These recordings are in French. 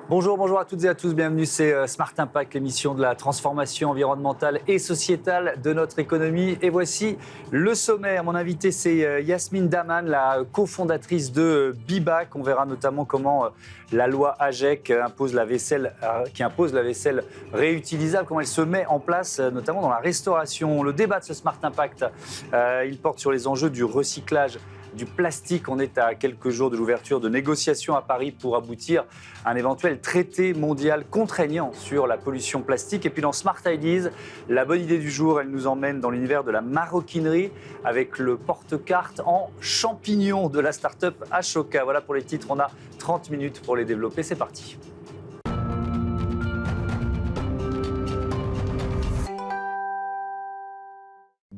Bonjour à toutes et à tous, bienvenue, c'est Smart Impact, l'émission de la transformation environnementale et sociétale de notre économie. Et voici le sommaire. Mon invité, c'est Yasmine Daman, la cofondatrice de BIBAC. On verra notamment comment la loi AGEC qui impose la vaisselle réutilisable, comment elle se met en place, notamment dans la restauration. Le débat de ce Smart Impact, il porte sur les enjeux du recyclage du plastique. On est à quelques jours de l'ouverture de négociations à Paris pour aboutir à un éventuel traité mondial contraignant sur la pollution plastique. Et puis dans Smart Ideas, la bonne idée du jour, elle nous emmène dans l'univers de la maroquinerie avec le porte-carte en champignons de la start-up Ashoka. Voilà pour les titres, on a 30 minutes pour les développer, c'est parti.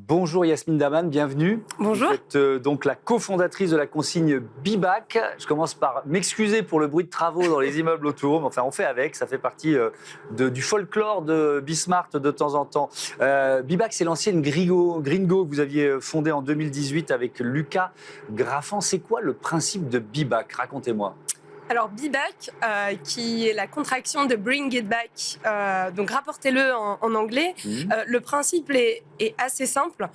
Bonjour Yasmine Daman, bienvenue. Bonjour. Vous êtes donc la cofondatrice de la consigne BIBAC. Je commence par m'excuser pour le bruit de travaux dans les immeubles autour, mais enfin on fait avec, ça fait partie du folklore de Bismart de temps en temps. BIBAC, c'est l'ancienne Gringo que vous aviez fondée en 2018 avec Lucas Graffan. C'est quoi le principe de BIBAC? Racontez-moi. Alors BIBAC, qui est la contraction de Bring It Back, donc rapportez-le en anglais. Le principe est assez simple,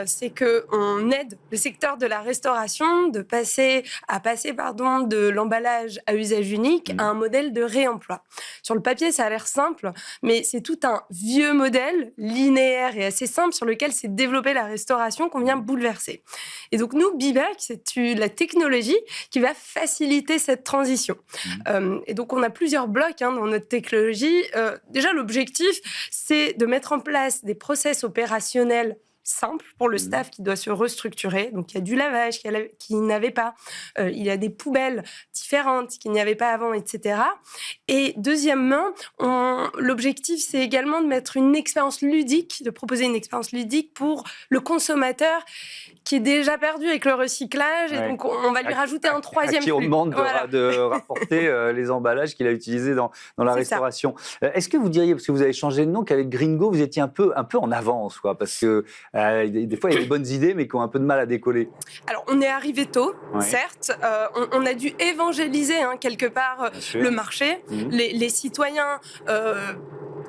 c'est qu'on aide le secteur de la restauration de passer de l'emballage à usage unique à un modèle de réemploi. Sur le papier, ça a l'air simple, mais c'est tout un vieux modèle linéaire et assez simple sur lequel s'est développée la restauration qu'on vient bouleverser. Et donc nous, BIBAC, c'est la technologie qui va faciliter cette transition. Et donc, on a plusieurs blocs dans notre technologie. Déjà, l'objectif, c'est de mettre en place des process opérationnels simple pour le staff qui doit se restructurer. Donc, il y a du lavage qu'il n'avait pas. Il y a des poubelles différentes qu'il n'y avait pas avant, etc. Et deuxièmement, l'objectif, c'est également de mettre une expérience ludique, de proposer une expérience ludique pour le consommateur qui est déjà perdu avec le recyclage. Et donc, on va lui rajouter un troisième flux. À qui on demande de rapporter les emballages qu'il a utilisés dans la restauration. Est-ce que vous diriez, parce que vous avez changé de nom, qu'avec Gringo, vous étiez un peu en avance, quoi, parce que des fois, il y a des bonnes idées, mais qui ont un peu de mal à décoller. Alors, on est arrivé tôt, certes. On a dû évangéliser quelque part le marché. Les citoyens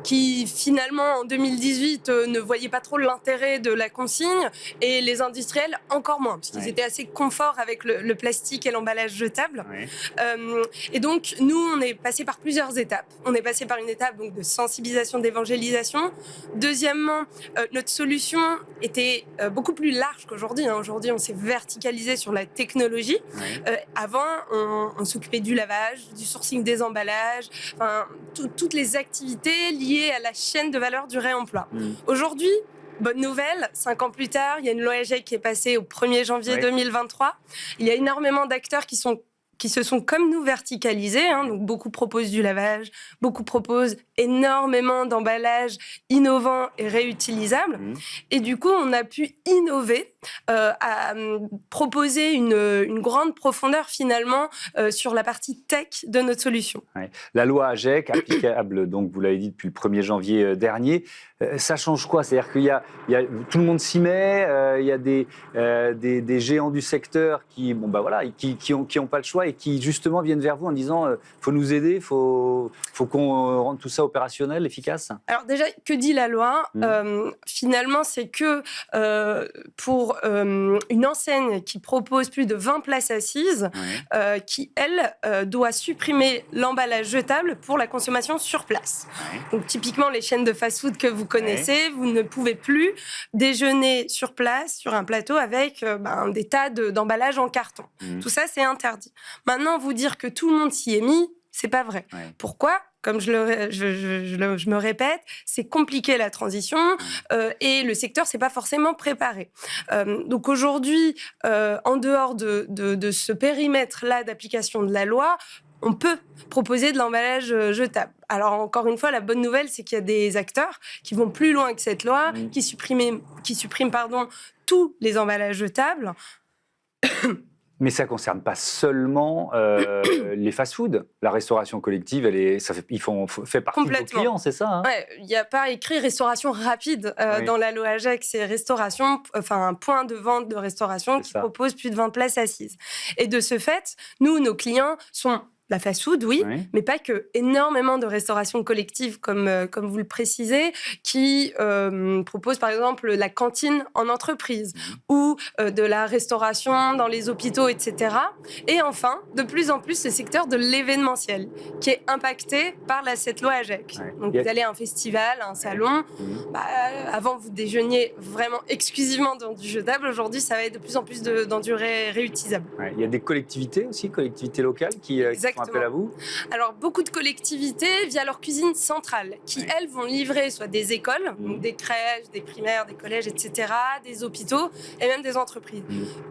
qui, finalement, en 2018, ne voyaient pas trop l'intérêt de la consigne, et les industriels encore moins, parce qu'ils étaient assez confort avec le plastique et l'emballage jetable. Et donc, nous, on est passé par plusieurs étapes. On est passé par une étape donc, de sensibilisation, d'évangélisation. Deuxièmement, notre solution était beaucoup plus large qu'aujourd'hui. Aujourd'hui, on s'est verticalisé sur la technologie. Avant, on s'occupait du lavage, du sourcing des emballages, toutes les activités liées à la chaîne de valeur du réemploi. Aujourd'hui, bonne nouvelle, 5 ans plus tard, il y a une loi AGEC qui est passée au 1er janvier 2023. Il y a énormément d'acteurs qui se sont comme nous verticalisés. Donc beaucoup proposent du lavage, beaucoup proposent énormément d'emballages innovants et réutilisables. Et du coup, on a pu innover, à proposer une grande profondeur finalement sur la partie tech de notre solution. La loi AGEC, applicable, donc vous l'avez dit, depuis le 1er janvier dernier, ça change quoi? C'est-à-dire tout le monde s'y met, il y a des géants du secteur qui ont pas le choix et qui justement viennent vers vous en disant faut nous aider, faut qu'on rende tout ça opérationnel, efficace. Alors déjà, que dit la loi? Finalement, c'est que pour une enseigne qui propose plus de 20 places assises, qui, elle, doit supprimer l'emballage jetable pour la consommation sur place. Donc typiquement, les chaînes de fast-food que vous connaissez, vous ne pouvez plus déjeuner sur place, sur un plateau, avec des tas d'emballages en carton. Tout ça, c'est interdit. Maintenant, vous dire que tout le monde s'y est mis, c'est pas vrai. Pourquoi? Comme je me répète, c'est compliqué la transition et le secteur s'est pas forcément préparé. Donc aujourd'hui, en dehors de ce périmètre-là d'application de la loi, on peut proposer de l'emballage jetable. Alors encore une fois, la bonne nouvelle, c'est qu'il y a des acteurs qui vont plus loin que cette loi, qui suppriment tous les emballages jetables. Mais ça ne concerne pas seulement les fast-foods. La restauration collective, fait partie de vos clients, c'est ça? Il n'y a pas écrit restauration rapide dans la loi AGEC, c'est restauration, un point de vente de restauration qui propose plus de 20 places assises. Et de ce fait, nous, nos clients sont la fast-food, oui, mais pas que. Énormément de restauration collective, comme vous le précisez, qui proposent par exemple la cantine en entreprise ou de la restauration dans les hôpitaux, etc. Et enfin, de plus en plus, le secteur de l'événementiel, qui est impacté par cette loi AGEC. Donc vous allez à un festival, à un salon, avant vous déjeuniez vraiment exclusivement dans du jetable, aujourd'hui ça va être de plus en plus dans du réutilisable. Il y a des collectivités aussi, collectivités locales qui font appel à vous? Alors, beaucoup de collectivités via leur cuisine centrale, qui, elles, vont livrer soit des écoles, donc des crèches, des primaires, des collèges, etc., des hôpitaux et même des entreprises.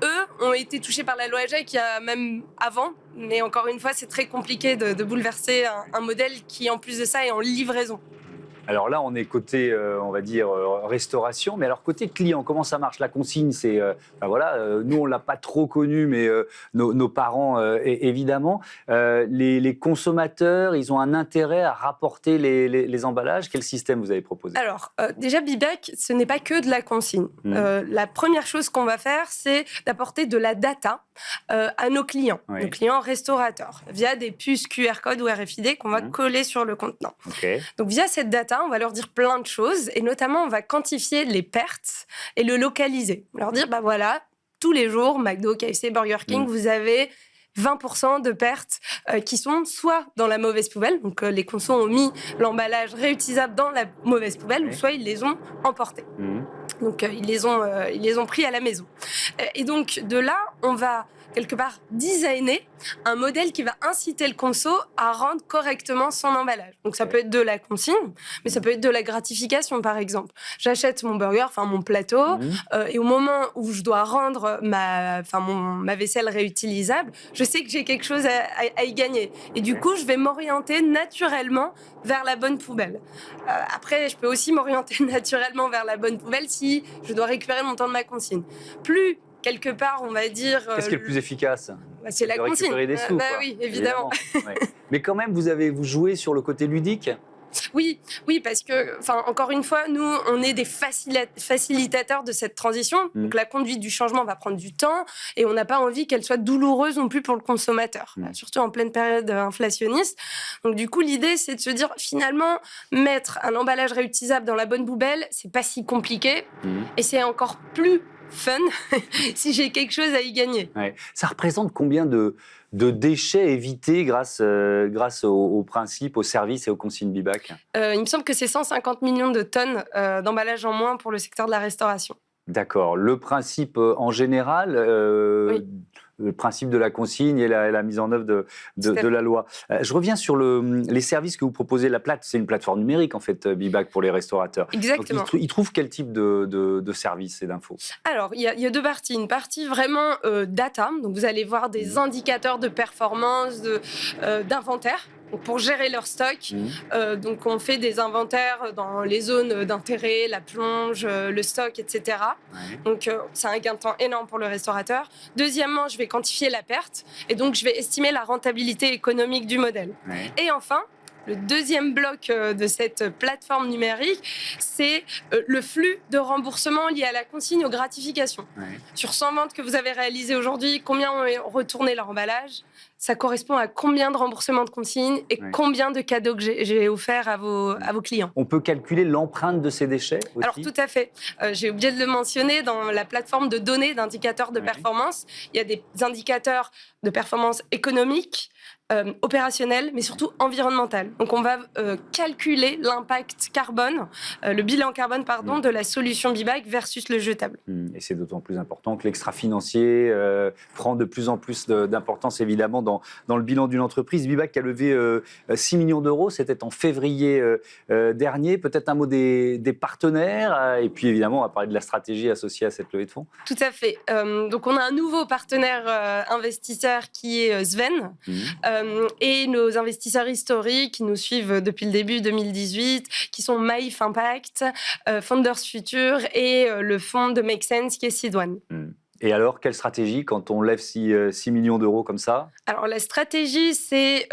Eux ont été touchés par la loi AGEC il y a même avant, mais encore une fois, c'est très compliqué de bouleverser un modèle qui, en plus de ça, est en livraison. Alors là, on est côté, on va dire, restauration, mais alors côté client, comment ça marche? La consigne, c'est, nous, on ne l'a pas trop connu, mais nos parents, évidemment. Les consommateurs, ils ont un intérêt à rapporter les emballages. Quel système vous avez proposé? Alors, déjà, Bibac, ce n'est pas que de la consigne. La première chose qu'on va faire, c'est d'apporter de la data à nos clients restaurateurs, via des puces QR code ou RFID qu'on va coller sur le contenant. Donc, via cette data, on va leur dire plein de choses et notamment, on va quantifier les pertes et le localiser. Leur dire, voilà, tous les jours, McDo, KFC, Burger King, vous avez 20% de pertes qui sont soit dans la mauvaise poubelle, donc les consos ont mis l'emballage réutilisable dans la mauvaise poubelle, ou soit ils les ont emportés. Donc ils les ont pris à la maison. Et donc de là, on va quelque part designer un modèle qui va inciter le conso à rendre correctement son emballage. Donc ça peut être de la consigne, mais ça peut être de la gratification, par exemple. J'achète mon burger, mon plateau, et au moment où je dois rendre ma vaisselle réutilisable, je sais que j'ai quelque chose à y gagner. Et du coup, je vais m'orienter naturellement vers la bonne poubelle. Après, je peux aussi m'orienter naturellement vers la bonne poubelle si je dois récupérer mon temps de ma consigne. Plus quelque part, on va dire... Qu'est-ce qui est le plus efficace? C'est la consigne. Récupérer des sous, oui, évidemment. Mais quand même, vous jouez sur le côté ludique? Oui, parce que, encore une fois, nous, on est des facilitateurs de cette transition. Donc, la conduite du changement va prendre du temps et on n'a pas envie qu'elle soit douloureuse non plus pour le consommateur, surtout en pleine période inflationniste. Donc, du coup, l'idée, c'est de se dire, finalement, mettre un emballage réutilisable dans la bonne poubelle, c'est pas si compliqué et c'est encore plus fun si j'ai quelque chose à y gagner. Ça représente combien de déchets évités grâce au principe, au service et aux consignes Bibac? Il me semble que c'est 150 millions de tonnes d'emballage en moins pour le secteur de la restauration. D'accord. Le principe en général, le principe de la consigne et la mise en œuvre de la loi. Je reviens sur les services que vous proposez. C'est une plateforme numérique, en fait, Bibac, pour les restaurateurs. Exactement. Donc, ils trouvent quel type de services et d'infos? Alors, il y a deux parties. Une partie vraiment data. Donc, vous allez voir des indicateurs de performance, d'inventaire. Donc, pour gérer leur stock, donc on fait des inventaires dans les zones d'intérêt, la plonge, le stock, etc. Donc c'est un gain de temps énorme pour le restaurateur. Deuxièmement, je vais quantifier la perte et donc je vais estimer la rentabilité économique du modèle. Et enfin, le deuxième bloc de cette plateforme numérique, c'est le flux de remboursement lié à la consigne aux gratifications. Sur 100 ventes que vous avez réalisées aujourd'hui, combien ont retourné leur emballage? Ça correspond à combien de remboursements de consigne et combien de cadeaux que j'ai offerts à vos clients. On peut calculer l'empreinte de ces déchets aussi? Alors tout à fait. J'ai oublié de le mentionner, dans la plateforme de données d'indicateurs de performance, il y a des indicateurs de performance économique, opérationnel, mais surtout environnemental. Donc on va calculer l'impact carbone, le bilan carbone, de la solution Bibac versus le jetable. Et c'est d'autant plus important que l'extra-financier prend de plus en plus d'importance, évidemment, dans le bilan d'une entreprise. Bibac a levé 6 millions d'euros, c'était en février dernier. Peut-être un mot des partenaires, et puis évidemment, on va parler de la stratégie associée à cette levée de fonds. Tout à fait. Donc on a un nouveau partenaire investisseur qui est Sven, et nos investisseurs historiques qui nous suivent depuis le début 2018, qui sont Maïf Impact, Founders Future et le fonds de Make Sense qui est Seed One. Et alors, quelle stratégie quand on lève 6 millions d'euros comme ça? Alors, la stratégie, c'est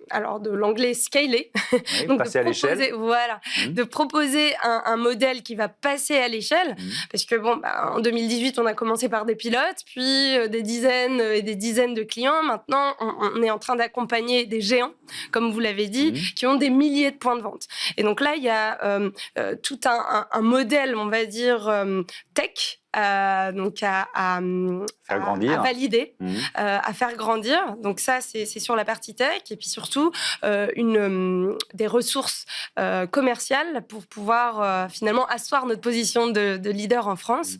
alors de l'anglais scaler. Oui, Donc, passer à l'échelle. Voilà, de proposer un modèle qui va passer à l'échelle. Parce que, en 2018, on a commencé par des pilotes, puis des dizaines et des dizaines de clients. Maintenant, on est en train d'accompagner des géants, comme vous l'avez dit, qui ont des milliers de points de vente. Et donc là, il y a tout un modèle, on va dire, tech, donc à valider, à faire grandir. Donc ça, c'est sur la partie tech. Et puis surtout, des ressources commerciales pour pouvoir finalement asseoir notre position de leader en France.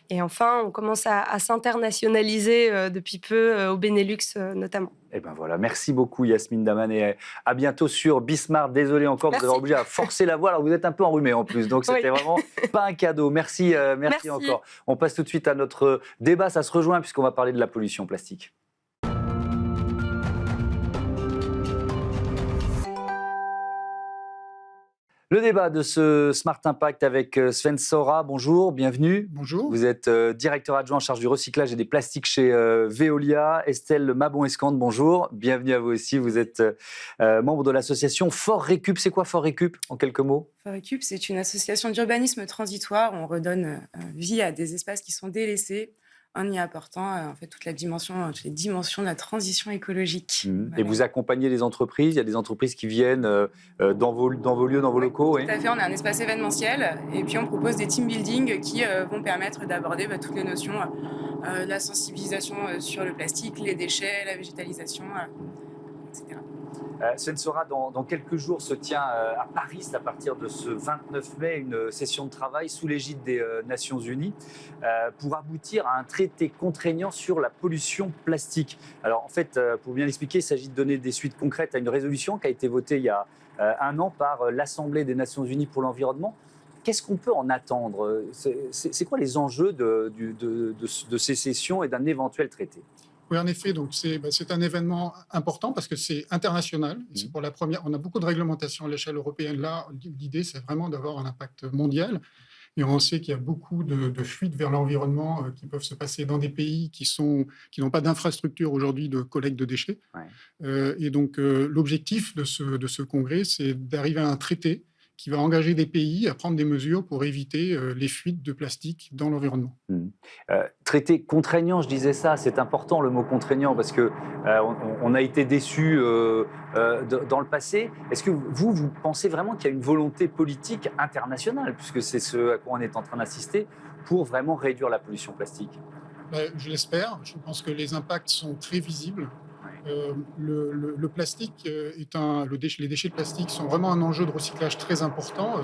Et enfin, on commence à s'internationaliser depuis peu au Benelux notamment. Et ben voilà, merci beaucoup Yasmine Daman et à bientôt sur Bismart. Désolé encore, vous avez obligé à forcer la voix, alors vous êtes un peu enrhumé en plus, donc c'était vraiment pas un cadeau. Merci encore. On passe tout de suite à notre débat, ça se rejoint puisqu'on va parler de la pollution plastique. Le débat de ce Smart Impact avec Sven Sora. Bonjour, bienvenue. Bonjour. Vous êtes directeur adjoint en charge du recyclage et des plastiques chez Veolia. Estelle Mabon-Escande, bonjour. Bienvenue à vous aussi. Vous êtes membre de l'association Fort Récup. C'est quoi Fort Récup, en quelques mots? Fort Récup, c'est une association d'urbanisme transitoire. On redonne vie à des espaces qui sont délaissés en y apportant en fait toutes les dimensions de la transition écologique. Voilà. Et vous accompagnez les entreprises? Il y a des entreprises qui viennent dans vos lieux, dans vos locaux? Tout à fait, on a un espace événementiel et puis on propose des team building qui vont permettre d'aborder toutes les notions, la sensibilisation sur le plastique, les déchets, la végétalisation, etc. Sven Sora, dans quelques jours se tient à Paris, à partir de ce 29 mai, une session de travail sous l'égide des Nations Unies pour aboutir à un traité contraignant sur la pollution plastique. Alors en fait, pour bien l'expliquer, il s'agit de donner des suites concrètes à une résolution qui a été votée il y a un an par l'Assemblée des Nations Unies pour l'environnement. Qu'est-ce qu'on peut en attendre? C'est quoi les enjeux de ces sessions et d'un éventuel traité? Oui, en effet, donc c'est un événement important parce que c'est international. C'est pour la première. On a beaucoup de réglementations à l'échelle européenne. Là, l'idée, c'est vraiment d'avoir un impact mondial. Et on sait qu'il y a beaucoup de fuites vers l'environnement qui peuvent se passer dans des pays qui n'ont pas d'infrastructure aujourd'hui de collecte de déchets. Ouais. Et donc, l'objectif de ce congrès, c'est d'arriver à un traité qui va engager des pays à prendre des mesures pour éviter les fuites de plastique dans l'environnement. Traité contraignant, je disais ça, c'est important le mot contraignant parce que on a été déçus dans le passé. Est-ce que vous pensez vraiment qu'il y a une volonté politique internationale, puisque c'est ce à quoi on est en train d'assister, pour vraiment réduire la pollution plastique? Je l'espère. Je pense que les impacts sont très visibles. Le plastique les déchets de plastique sont vraiment un enjeu de recyclage très important,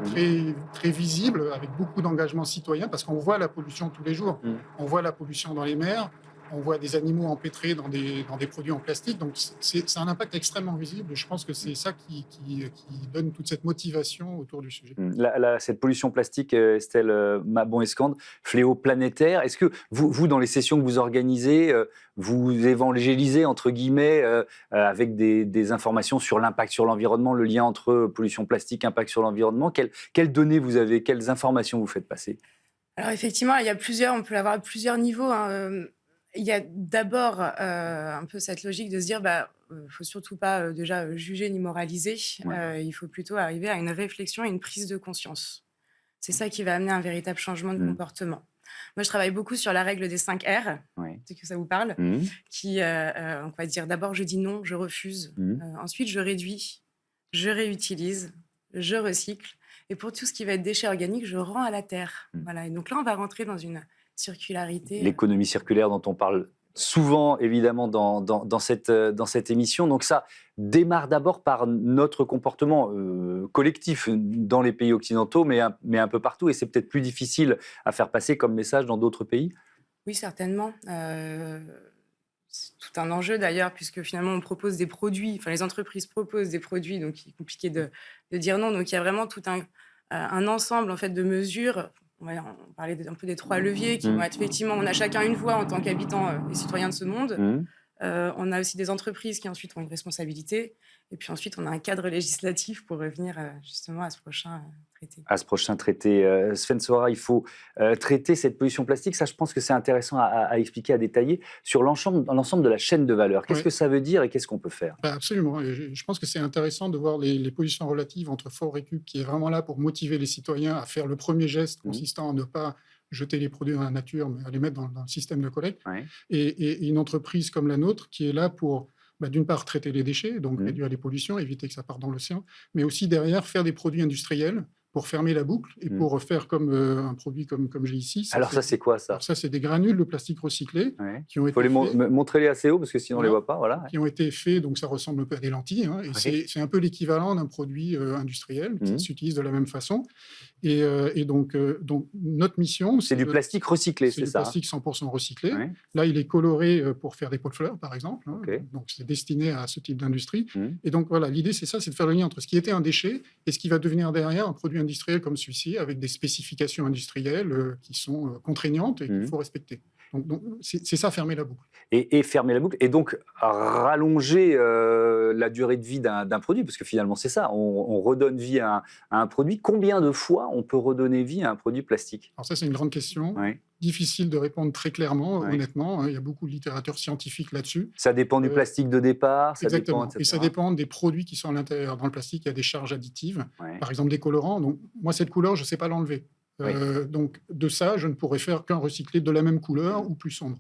très visible, avec beaucoup d'engagement citoyen, parce qu'on voit la pollution tous les jours. On voit la pollution dans les mers, on voit des animaux empêtrés dans des produits en plastique. Donc c'est un impact extrêmement visible. Et je pense que c'est ça qui donne toute cette motivation autour du sujet. Cette pollution plastique, Estelle Mabon-Escande, fléau planétaire. Est-ce que vous, dans les sessions que vous organisez, vous évangélisez, entre guillemets, avec des informations sur l'impact sur l'environnement, le lien entre pollution plastique, impact sur l'environnement? Quelles données vous avez? Quelles informations vous faites passer? Alors effectivement, on peut l'avoir à plusieurs niveaux. Il y a d'abord un peu cette logique de se dire faut surtout pas déjà juger ni moraliser. Il faut plutôt arriver à une réflexion et une prise de conscience. C'est ça qui va amener un véritable changement de comportement. Moi, je travaille beaucoup sur la règle des 5 R, c'est que ça vous parle, qui, on va dire d'abord je dis non, je refuse. Ensuite, je réduis, je réutilise, je recycle. Et pour tout ce qui va être déchets organiques, je rends à la terre. Voilà. Et donc là, on va rentrer dans une circularité. L'économie circulaire dont on parle souvent, évidemment, dans cette émission. Donc ça démarre d'abord par notre comportement collectif dans les pays occidentaux, mais un peu partout. Et c'est peut-être plus difficile à faire passer comme message dans d'autres pays? Oui, certainement. C'est tout un enjeu d'ailleurs, puisque finalement, on propose des produits, les entreprises proposent des produits, donc il est compliqué de dire non. Donc il y a vraiment tout un ensemble en fait, de mesures. On parlait un peu des 3 leviers qui vont être effectivement, on a chacun une voix en tant qu'habitants et citoyens de ce monde. On a aussi des entreprises qui ensuite ont une responsabilité. Et puis ensuite, on a un cadre législatif pour revenir justement à ce prochain traité. À ce prochain traité. Sven Sora, il faut traiter cette pollution plastique. Ça, je pense que c'est intéressant à expliquer, à détailler sur l'ensemble de la chaîne de valeur. Qu'est-ce que ça veut dire et qu'est-ce qu'on peut faire? Absolument. Et je pense que c'est intéressant de voir les positions relatives entre Forécup, qui est vraiment là pour motiver les citoyens à faire le premier geste consistant à ne pas jeter les produits dans la nature, mais à les mettre dans le système de collecte, et une entreprise comme la nôtre qui est là pour, d'une part, traiter les déchets, donc réduire les pollutions, éviter que ça parte dans l'océan, mais aussi derrière faire des produits industriels pour fermer la boucle et pour faire comme un produit comme j'ai ici. Alors ça, c'est quoi ça? Alors ça, c'est des granules de plastique recyclés qui ont été faits. Il faut montrer-les assez haut parce que sinon on ne les voit pas. Voilà. Qui ont été faits, donc ça ressemble un peu à des lentilles, et c'est un peu l'équivalent d'un produit industriel qui s'utilise de la même façon. Et donc, notre mission... C'est du plastique recyclé, c'est ça? C'est du plastique 100% recyclé. Là, il est coloré pour faire des pots de fleurs, par exemple. Donc, c'est destiné à ce type d'industrie. Et donc, voilà, l'idée, c'est ça, c'est de faire le lien entre ce qui était un déchet et ce qui va devenir derrière un produit industriel comme celui-ci, avec des spécifications industrielles qui sont contraignantes et qu'il faut respecter. Donc c'est ça, fermer la boucle. Et fermer la boucle, et donc rallonger la durée de vie d'un produit, parce que finalement c'est ça, on redonne vie à un produit. Combien de fois on peut redonner vie à un produit plastique? Alors ça, c'est une grande question. Difficile de répondre très clairement, honnêtement. Il y a beaucoup de littérature scientifique là-dessus. Ça dépend du plastique de départ. Exactement. Et ça dépend des produits qui sont à l'intérieur. Dans le plastique, il y a des charges additives, par exemple des colorants. Donc, moi, cette couleur, je ne sais pas l'enlever. Donc, de ça, je ne pourrais faire qu'un recyclé de la même couleur ou plus sombre.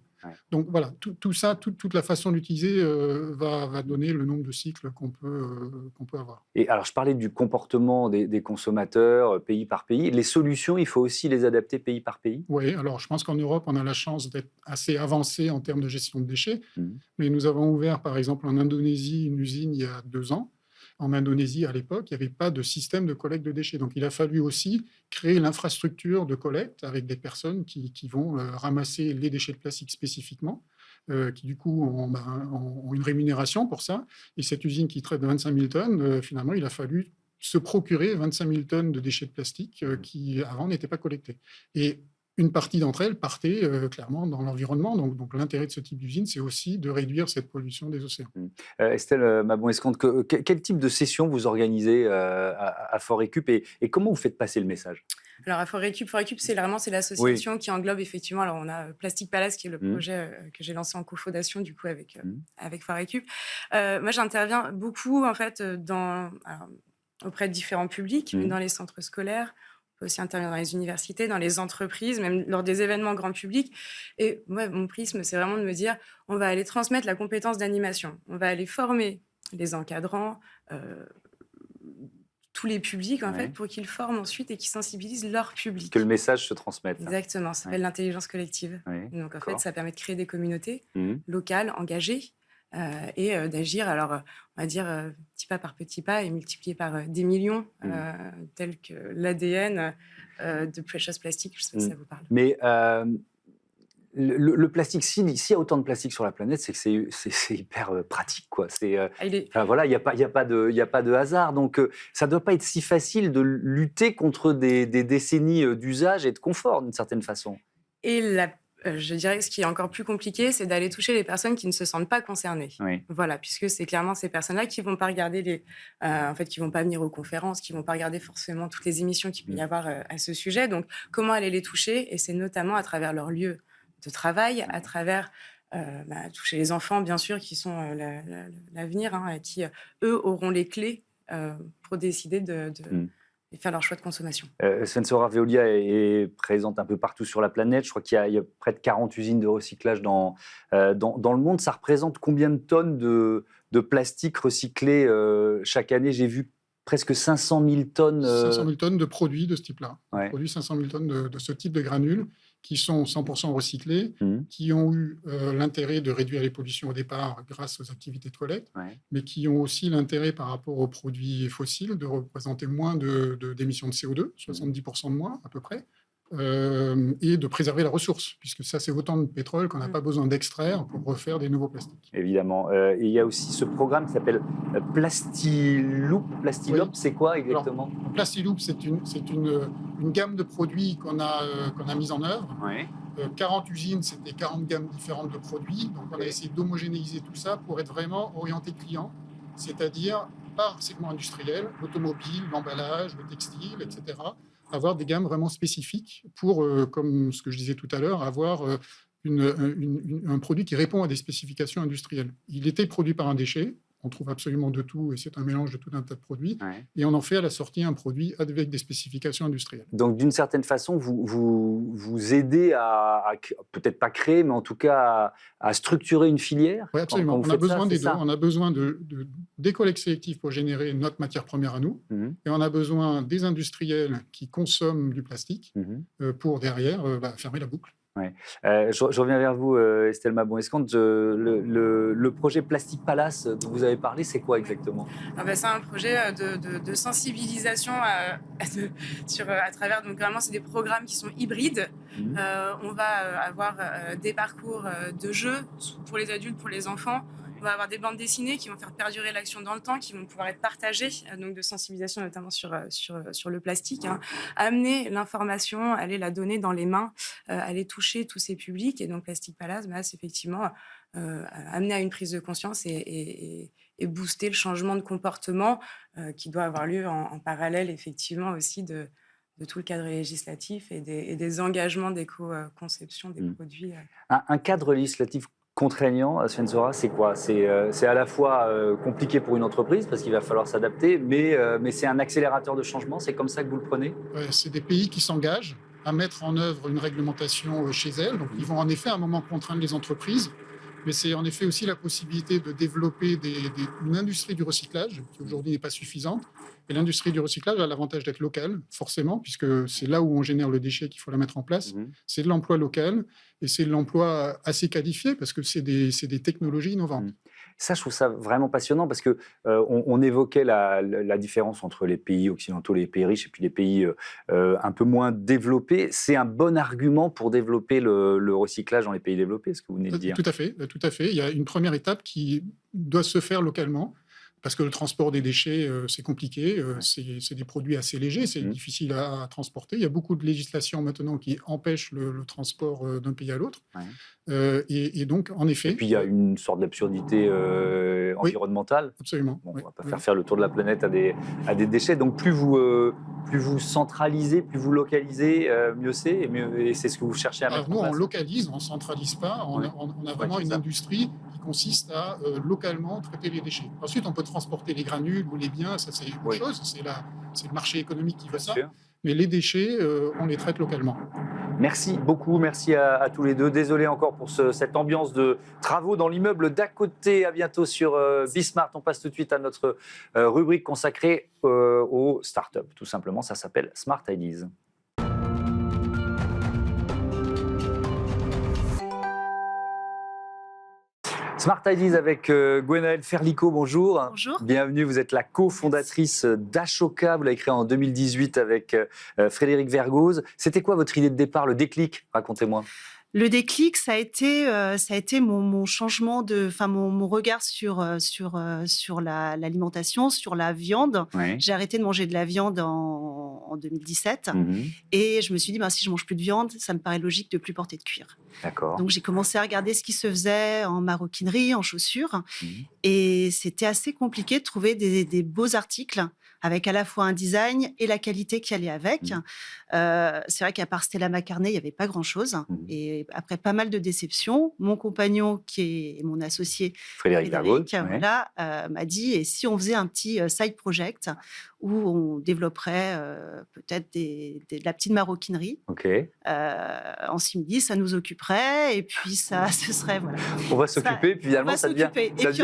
Donc, voilà, tout ça, toute la façon d'utiliser va donner le nombre de cycles qu'on peut avoir. Et alors, je parlais du comportement des consommateurs, pays par pays. Les solutions, il faut aussi les adapter pays par pays? Oui, alors je pense qu'en Europe, on a la chance d'être assez avancé en termes de gestion de déchets. Mais nous avons ouvert, par exemple, en Indonésie, une usine il y a 2 ans. En Indonésie, à l'époque, il n'y avait pas de système de collecte de déchets. Donc, il a fallu aussi créer l'infrastructure de collecte avec des personnes qui vont ramasser les déchets de plastique spécifiquement, qui, du coup, ont une rémunération pour ça. Et cette usine qui traite de 25 000 tonnes, finalement, il a fallu se procurer 25 000 tonnes de déchets de plastique qui, avant, n'étaient pas collectés. Et une partie d'entre elles partait clairement dans l'environnement. Donc l'intérêt de ce type d'usine, c'est aussi de réduire cette pollution des océans. Estelle Mabon-Escompte, quel type de session vous organisez à Forécup et comment vous faites passer le message? Alors à Forécup, c'est l'association qui englobe effectivement. Alors on a Plastic Palace qui est le projet que j'ai lancé en cofondation du coup avec Forécup. Moi j'interviens beaucoup en fait auprès de différents publics, mais dans les centres scolaires. On peut aussi intervenir dans les universités, dans les entreprises, même lors des événements grand public. Et moi, mon prisme, c'est vraiment de me dire, on va aller transmettre la compétence d'animation. On va aller former les encadrants, tous les publics, en fait, pour qu'ils forment ensuite et qu'ils sensibilisent leur public. Que le message se transmette. Exactement, ça s'appelle l'intelligence collective. Donc, en fait, ça permet de créer des communautés locales, engagées, et d'agir, alors on va dire petit pas par petit pas et multiplié par des millions, tels que l'ADN de Precious Plastic, je sais pas si ça vous parle. Mais le plastique, s'il y a autant de plastique sur la planète, c'est que c'est hyper pratique, quoi. Voilà, il n'y a pas de hasard, donc ça ne doit pas être si facile de lutter contre des décennies d'usage et de confort, d'une certaine façon. Et je dirais que ce qui est encore plus compliqué, c'est d'aller toucher les personnes qui ne se sentent pas concernées. Voilà, puisque c'est clairement ces personnes-là qui ne vont pas regarder qui vont pas venir aux conférences, qui ne vont pas regarder forcément toutes les émissions qu'il peut y avoir à ce sujet. Donc, comment aller les toucher? Et c'est notamment à travers leur lieu de travail, à travers toucher les enfants, bien sûr, qui sont l'avenir, et qui, eux, auront les clés pour décider de faire leur choix de consommation. Sven Sora, Veolia est présente un peu partout sur la planète. Je crois qu'il y a près de 40 usines de recyclage dans le monde. Ça représente combien de tonnes de plastique recyclé chaque année? J'ai vu presque 500 000 tonnes. 500 000 tonnes de produits de ce type-là. Produits 500 000 tonnes de ce type de granules qui sont 100% recyclés, qui ont eu l'intérêt de réduire les pollutions au départ grâce aux activités de collecte, mais qui ont aussi l'intérêt par rapport aux produits fossiles de représenter moins d'émissions de CO2, 70% de moins à peu près, et de préserver la ressource, puisque ça, c'est autant de pétrole qu'on n'a pas besoin d'extraire pour refaire des nouveaux plastiques. Évidemment. Et il y a aussi ce programme qui s'appelle Plastiloop. Plastiloop, c'est quoi exactement? Alors, Plastiloop, c'est une gamme de produits qu'on a mise en œuvre 40 usines, c'était 40 gammes différentes de produits. Donc, on a essayé d'homogénéiser tout ça pour être vraiment orienté client, c'est-à-dire par segment industriel, l'automobile, l'emballage, le textile, etc. Avoir des gammes vraiment spécifiques pour, comme ce que je disais tout à l'heure, avoir un produit qui répond à des spécifications industrielles. Il était produit par un déchet. On trouve absolument de tout et c'est un mélange de tout un tas de produits. Ouais. Et on en fait à la sortie un produit avec des spécifications industrielles. Donc, d'une certaine façon, vous aidez à peut-être pas créer, mais en tout cas à structurer une filière. Oui, absolument. Quand On vous a faites besoin ça, des c'est deux. ça On a besoin des collectes sélectives pour générer notre matière première à nous. Et on a besoin des industriels qui consomment du plastique pour derrière fermer la boucle. Ouais. Je reviens vers vous, Estelle Mabon-Escande. Le projet Plastic Palace dont vous avez parlé, c'est quoi exactement ? C'est un projet de sensibilisation à travers, donc vraiment c'est des programmes qui sont hybrides. On va avoir des parcours de jeux pour les adultes, pour les enfants. On va avoir des bandes dessinées qui vont faire perdurer l'action dans le temps, qui vont pouvoir être partagées, donc de sensibilisation notamment sur le plastique. Amener l'information, aller la donner dans les mains, aller toucher tous ces publics. Et donc Plastic Palace, c'est effectivement amener à une prise de conscience et booster le changement de comportement qui doit avoir lieu en parallèle effectivement aussi de tout le cadre législatif et des engagements d'éco-conception des produits. Un cadre législatif contraignant, Sven Sora, c'est quoi ? C'est à la fois compliqué pour une entreprise parce qu'il va falloir s'adapter, mais c'est un accélérateur de changement. C'est comme ça que vous le prenez ? C'est des pays qui s'engagent à mettre en œuvre une réglementation chez elles. Donc, ils vont en effet à un moment contraindre les entreprises, mais c'est en effet aussi la possibilité de développer une industrie du recyclage qui aujourd'hui n'est pas suffisante. Et l'industrie du recyclage a l'avantage d'être locale, forcément, puisque c'est là où on génère le déchet qu'il faut la mettre en place. C'est de l'emploi local et c'est de l'emploi assez qualifié parce que c'est des technologies innovantes. Ça, je trouve ça vraiment passionnant parce que on évoquait la différence entre les pays occidentaux, les pays riches et puis les pays un peu moins développés. C'est un bon argument pour développer le recyclage dans les pays développés, ce que vous venez de dire. Tout à fait. Il y a une première étape qui doit se faire localement. Parce que le transport des déchets, c'est compliqué, c'est des produits assez légers, c'est difficile à transporter. Il y a beaucoup de législations maintenant qui empêchent le transport d'un pays à l'autre. Et donc, en effet... Et puis, il y a une sorte d'absurdité environnementale. Absolument. Bon, on ne va pas faire le tour de la planète à des déchets. Donc, plus vous centralisez, plus vous localisez, mieux c'est. Et c'est ce que vous cherchez à mettre en place. Nous, on localise, on ne centralise pas. On a vraiment une industrie qui consiste à localement traiter les déchets. Ensuite, on peut transporter les granules ou les biens, ça c'est autre chose, c'est le marché économique qui veut ça. Mais les déchets, on les traite localement. Merci beaucoup, merci à tous les deux. Désolé encore pour cette ambiance de travaux dans l'immeuble d'à côté. À bientôt sur Bismart. On passe tout de suite à notre rubrique consacrée aux startups. Tout simplement, ça s'appelle Smart Ideas. Smart Ideas avec Gwenaëlle Ferlico, bonjour. Bonjour. Bienvenue, vous êtes la cofondatrice d'Ashoka, vous l'avez créé en 2018 avec Frédéric Vergoz. C'était quoi votre idée de départ, le déclic ? Racontez-moi. Le déclic, ça a été mon changement mon regard sur l'alimentation, sur la viande. Oui. J'ai arrêté de manger de la viande en 2017 et je me suis dit, si je mange plus de viande, ça me paraît logique de plus porter de cuir. D'accord. Donc j'ai commencé à regarder ce qui se faisait en maroquinerie, en chaussures et c'était assez compliqué de trouver des beaux articles avec à la fois un design et la qualité qui allait avec. C'est vrai qu'à part Stella McCartney, il n'y avait pas grand-chose. Et après pas mal de déceptions, mon compagnon, qui est mon associé, Frédéric Vergoz, m'a dit, et si on faisait un petit side project où on développerait peut-être de la petite maroquinerie en simili, ça nous occuperait, et puis ça, ce serait... Voilà. On va s'occuper, puis finalement, ça devient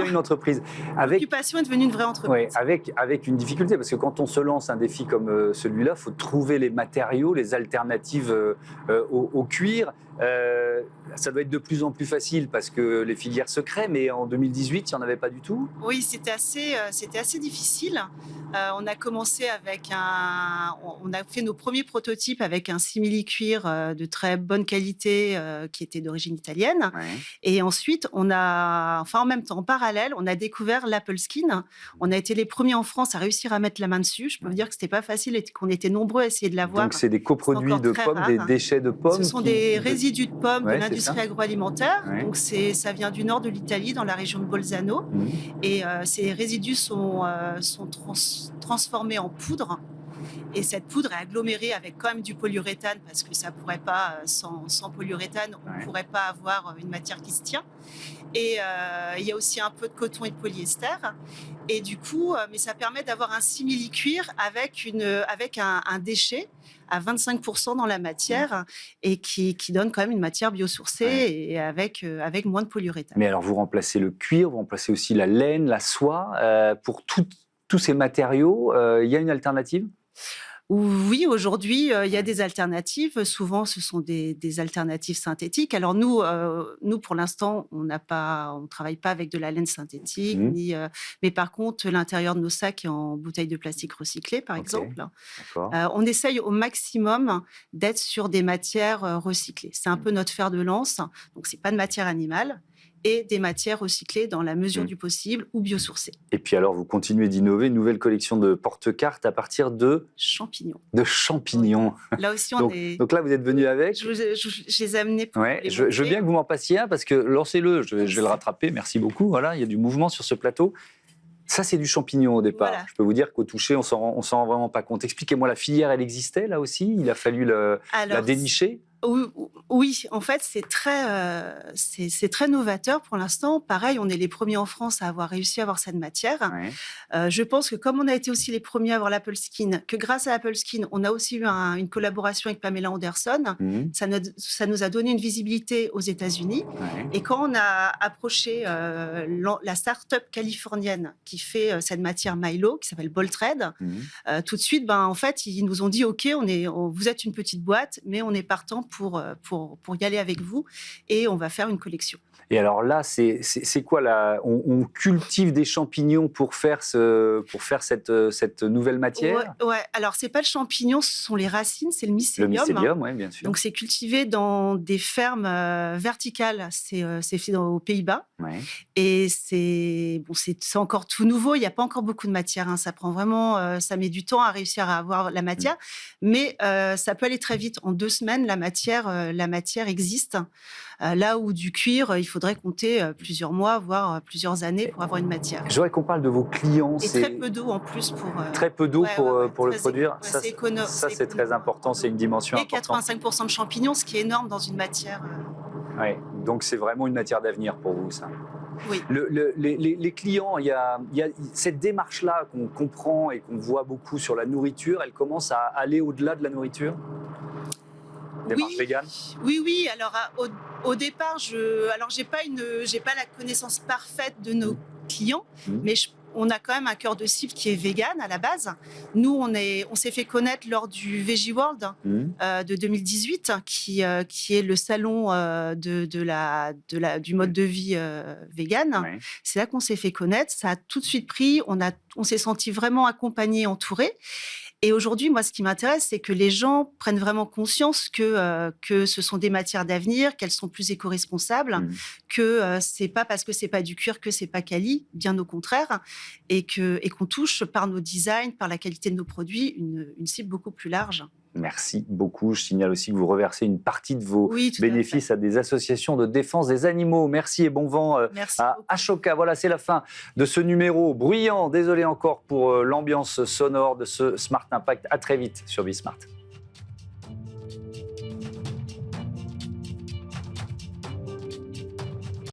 une entreprise. L'occupation est devenue une vraie entreprise. Avec une difficulté, parce que quand on se lance un défi comme celui-là, il faut trouver les matériaux, les alternatives au cuir. Ça doit être de plus en plus facile parce que les filières se créent, mais en 2018, il n'y en avait pas du tout. Oui, c'était assez difficile. On a commencé on a fait nos premiers prototypes avec un simili-cuir de très bonne qualité qui était d'origine italienne. Et ensuite, en même temps, en parallèle, on a découvert l'Apple Skin. On a été les premiers en France à réussir à mettre la main dessus. Je peux vous dire que c'était pas facile et qu'on était nombreux à essayer de l'avoir. Donc, c'est des coproduits de pommes, des déchets de pommes. Ce sont des résidus de pommes, Ouais, de c'est l'industrie ça. agroalimentaire. Ouais. Donc ça vient du nord de l'Italie, dans la région de Bolzano. Et ces résidus sont transformés en poudre. Et cette poudre est agglomérée avec quand même du polyuréthane, parce que ça pourrait pas, sans polyuréthane, on ne pourrait pas avoir une matière qui se tient. Et il y a aussi un peu de coton et de polyester. Et du coup, mais ça permet d'avoir un simili-cuir avec un déchet à 25% dans la matière et qui donne quand même une matière biosourcée et avec moins de polyuréthane. Mais alors, vous remplacez le cuir, vous remplacez aussi la laine, la soie. Pour tous ces matériaux, il y a une alternative ? Oui, aujourd'hui, il y a des alternatives. Souvent, ce sont des alternatives synthétiques. Alors nous, pour l'instant, on travaille pas avec de la laine synthétique, mais par contre, l'intérieur de nos sacs est en bouteilles de plastique recyclées, par exemple. On essaye au maximum d'être sur des matières recyclées. C'est un peu notre fer de lance. Donc, c'est pas de matière animale et des matières recyclées dans la mesure du possible ou biosourcées. Et puis alors, vous continuez d'innover, une nouvelle collection de porte-cartes à partir de champignons. De champignons. Là aussi, donc là, vous êtes venu avec. Je les ai amenés pour les je veux bien que vous m'en passiez un, parce que lancez-le, je vais le rattraper, merci beaucoup. Voilà, il y a du mouvement sur ce plateau. Ça, c'est du champignon au départ. Voilà. Je peux vous dire qu'au toucher, on s'en rend vraiment pas compte. Expliquez-moi, la filière, elle existait là aussi ? Il a fallu la dénicher ? Oui, en fait, c'est très novateur pour l'instant. Pareil, on est les premiers en France à avoir réussi à avoir cette matière. Je pense que comme on a été aussi les premiers à avoir l'Apple Skin, que grâce à l'Apple Skin, on a aussi eu une collaboration avec Pamela Anderson, ça nous a donné une visibilité aux États-Unis. Et quand on a approché la start-up californienne qui fait cette matière Milo, qui s'appelle Boltred, tout de suite, en fait, ils nous ont dit « Ok, vous êtes une petite boîte, mais on est partant pour y aller avec vous et on va faire une collection. » Et alors là, c'est quoi on cultive des champignons pour faire cette nouvelle matière ? Ouais. Alors c'est pas le champignon, ce sont les racines, c'est le mycélium. Le mycélium, oui, bien sûr. Donc c'est cultivé dans des fermes verticales. C'est fait aux Pays-Bas. Et c'est encore tout nouveau. Il n'y a pas encore beaucoup de matière. Ça prend vraiment, ça met du temps à réussir à avoir la matière, mais ça peut aller très vite. En 2 semaines, la matière existe. Là où du cuir, il faudrait compter plusieurs mois, voire plusieurs années pour avoir une matière. Je voudrais qu'on parle de vos clients. Et très peu d'eau en plus pour. Très peu d'eau pour le produire. Ça, c'est très important. C'est une dimension importante. Et 85% de champignons, ce qui est énorme dans une matière. Donc c'est vraiment une matière d'avenir pour vous, ça. Oui. Les clients, il y a cette démarche-là qu'on comprend et qu'on voit beaucoup sur la nourriture. Elle commence à aller au-delà de la nourriture. Démarche végane. Oui. Alors au départ, j'ai pas la connaissance parfaite de nos clients, mais on a quand même un cœur de cible qui est vegan à la base. Nous, on s'est fait connaître lors du Veggie World de 2018, qui est le salon du mode de vie vegan. C'est là qu'on s'est fait connaître. Ça a tout de suite pris. On s'est senti vraiment accompagnés, entourés. Et aujourd'hui, moi, ce qui m'intéresse, c'est que les gens prennent vraiment conscience que ce sont des matières d'avenir, qu'elles sont plus éco-responsables, que c'est pas parce que c'est pas du cuir que c'est pas quali, bien au contraire, et qu'on touche par nos designs, par la qualité de nos produits, une cible beaucoup plus large. Merci beaucoup. Je signale aussi que vous reversez une partie de vos bénéfices à des associations de défense des animaux. Merci et bon vent à Ashoka. Voilà, c'est la fin de ce numéro bruyant. Désolé encore pour l'ambiance sonore de ce Smart Impact. À très vite sur Bismart.